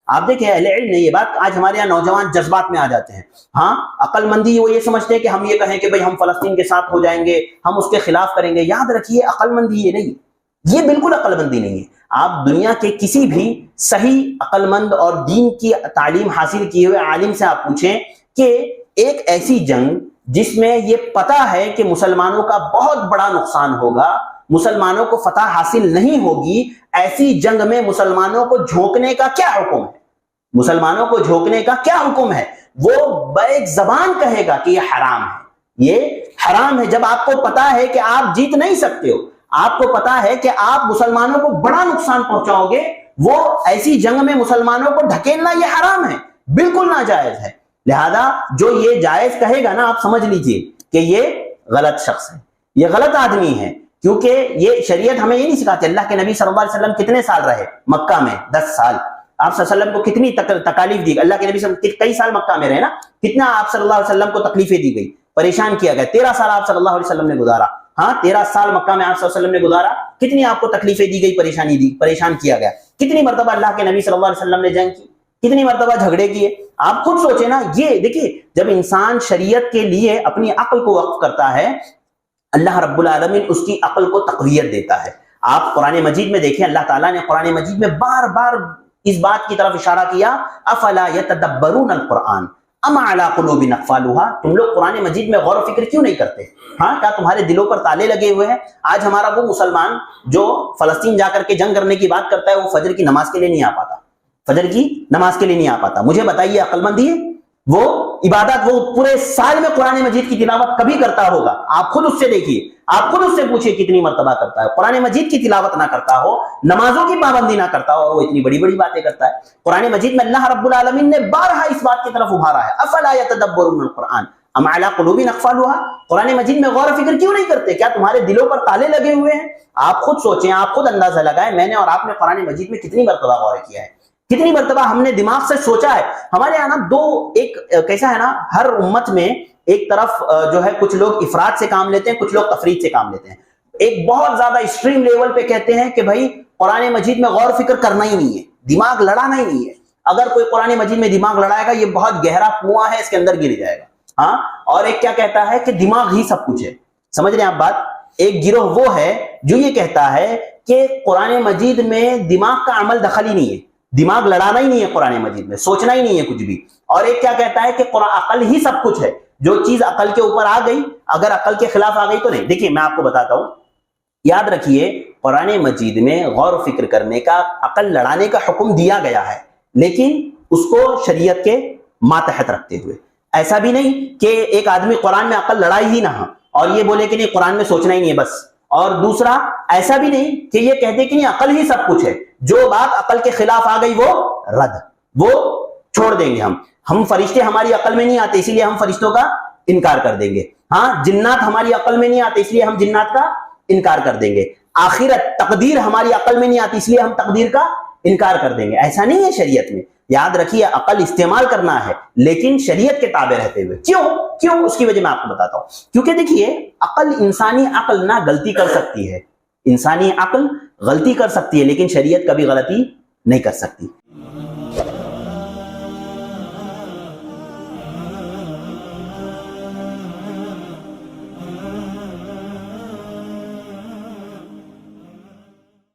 آپ دیکھیں اہل علم نے یہ بات، آج ہمارے یہاں نوجوان جذبات میں آ جاتے ہیں. ہاں عقل مندی وہ یہ سمجھتے ہیں کہ ہم یہ کہیں کہ بھئی ہم فلسطین کے ساتھ ہو جائیں گے، ہم اس کے خلاف کریں گے. یاد رکھیے عقل مندی یہ نہیں، یہ بالکل عقل مندی نہیں ہے. آپ دنیا کے کسی بھی صحیح عقل مند اور دین کی تعلیم حاصل کیے ہوئے عالم سے آپ پوچھیں کہ ایک ایسی جنگ جس میں یہ پتا ہے کہ مسلمانوں کا بہت بڑا نقصان ہوگا، مسلمانوں کو فتح حاصل نہیں ہوگی، ایسی جنگ میں مسلمانوں کو جھونکنے کا کیا حکم ہے؟ مسلمانوں کو جھونکنے کا کیا حکم ہے؟ وہ بیک زبان کہے گا کہ یہ حرام ہے، یہ حرام ہے. جب آپ کو پتا ہے کہ آپ جیت نہیں سکتے ہو، آپ کو پتا ہے کہ آپ مسلمانوں کو بڑا نقصان پہنچاؤ گے، وہ ایسی جنگ میں مسلمانوں کو ڈھکیلنا یہ حرام ہے، بالکل ناجائز ہے. لہذا جو یہ جائز کہے گا نا، آپ سمجھ لیجئے کہ یہ غلط شخص ہے، یہ غلط آدمی ہے. کیونکہ یہ شریعت ہمیں یہ نہیں سکھاتی. اللہ کے نبی صلی اللہ علیہ وسلم کتنے سال رہے مکہ میں؟ 10 سال. آپ صلی اللہ علیہ وسلم کو کتنی تکالیف دی؟ اللہ کے نبی صلی اللہ علیہ وسلم کئی سال مکہ میں رہے نا، کتنا آپ صلی اللہ علیہ وسلم کو تکلیفیں دی گئی، پریشان کیا گیا. 13 سال آپ صلی اللہ علیہ وسلم نے گزارا. ہاں 13 سال مکہ میں آپ صلی اللہ علیہ وسلم نے گزارا. کتنی آپ کو تکلیفیں دی گئی، پریشانی دی، پریشان کیا گیا. کتنی مرتبہ اللہ کے نبی صلی اللہ علیہ وسلم نے جنگ کی، کتنی مرتبہ جھگڑے کیے. آپ خود سوچیں نا. یہ دیکھیے جب انسان شریعت کے لیے اپنی عقل کو وقف کرتا ہے، اللہ رب العالمین اس کی عقل کو تقویت دیتا ہے. آپ قرآن مجید میں دیکھیں، اللہ تعالیٰ نے قرآن مجید میں بار بار اس بات کی طرف اشارہ کیا، افلا یتدبرون القرآن ام علی قلوب اقفالها. تم لوگ قرآن مجید میں غور و فکر کیوں نہیں کرتے؟ ہاں کیا تمہارے دلوں پر تالے لگے ہوئے ہیں؟ آج ہمارا وہ مسلمان جو فلسطین جا کر کے جنگ کرنے کی بات کرتا ہے، وہ فجر کی نماز کے لیے نہیں آ پاتا، فجر کی نماز کے لیے نہیں آ پاتا. مجھے بتائیے عقل مندی ہے؟ وہ عبادت وہ پورے سال میں قرآن مجید کی تلاوت کبھی کرتا ہوگا؟ آپ خود اس سے دیکھیے، آپ خود اس سے پوچھئے کتنی مرتبہ کرتا ہے. قرآن مجید کی تلاوت نہ کرتا ہو، نمازوں کی پابندی نہ کرتا ہو، اور وہ اتنی بڑی بڑی باتیں کرتا ہے. قرآن مجید میں اللہ رب العالمین نے بارہا اس بات کی طرف ابھارا ہے، افلا یتدبرون القرآن ام علی قلوب اقفالها. قرآن مجید میں غور و فکر کیوں نہیں کرتے؟ کیا تمہارے دلوں پر تالے لگے ہوئے ہیں؟ آپ خود سوچیں، آپ خود اندازہ لگائیں. میں نے اور آپ نے قرآن مجید میں کتنی مرتبہ غور کیا ہے، کتنی مرتبہ ہم نے دماغ سے سوچا ہے. ہمارے یہاں نا دو ایک کیسا ہے نا، ہر امت میں ایک طرف جو ہے کچھ لوگ افراد سے کام لیتے ہیں، کچھ لوگ تفرید سے کام لیتے ہیں. ایک بہت زیادہ ایکسٹریم لیول پہ کہتے ہیں کہ بھائی قرآن مجید میں غور و فکر کرنا ہی نہیں ہے، دماغ لڑانا ہی نہیں ہے. اگر کوئی قرآن مجید میں دماغ لڑائے گا، یہ بہت گہرا کنواں ہے، اس کے اندر گر جائے گا. ہاں اور ایک کیا کہتا ہے کہ دماغ ہی سب کچھ ہے. سمجھ رہے ہیں آپ بات؟ ایک گروہ وہ ہے جو یہ کہتا ہے کہ قرآن مجید میں دماغ کا عمل دخل ہی نہیں ہے، دماغ لڑانا ہی نہیں ہے، قرآن مجید میں سوچنا ہی نہیں ہے کچھ بھی. اور ایک کیا کہتا ہے کہ عقل ہی سب کچھ ہے، جو چیز عقل کے اوپر آ گئی، اگر عقل کے خلاف آ گئی تو نہیں. دیکھیے میں آپ کو بتاتا ہوں، یاد رکھیے قرآن مجید میں غور و فکر کرنے کا، عقل لڑانے کا حکم دیا گیا ہے، لیکن اس کو شریعت کے ماتحت رکھتے ہوئے. ایسا بھی نہیں کہ ایک آدمی قرآن میں عقل لڑائی ہی نہ ہو اور یہ بولے کہ نہیں قرآن میں سوچنا ہی نہیں ہے بس. اور دوسرا ایسا بھی نہیں کہ یہ کہتے کہ نہیں عقل ہی سب کچھ ہے، جو بات عقل کے خلاف آ گئی وہ رد، وہ چھوڑ دیں گے. ہم فرشتے ہماری عقل میں نہیں آتے، اسی لیے ہم فرشتوں کا انکار کر دیں گے. ہاں جنات ہماری عقل میں نہیں آتے، اس لیے ہم جنات کا انکار کر دیں گے. آخرت تقدیر ہماری عقل میں نہیں آتی، اس لیے ہم تقدیر کا انکار کر دیں گے. ایسا نہیں ہے شریعت میں. یاد رکھیے عقل استعمال کرنا ہے لیکن شریعت کے تابع رہتے ہوئے. کیوں اس کی وجہ میں آپ کو بتاتا ہوں. کیونکہ دیکھیے عقل، انسانی عقل نہ غلطی کر سکتی ہے، انسانی عقل غلطی کر سکتی ہے لیکن شریعت کبھی غلطی نہیں کر سکتی.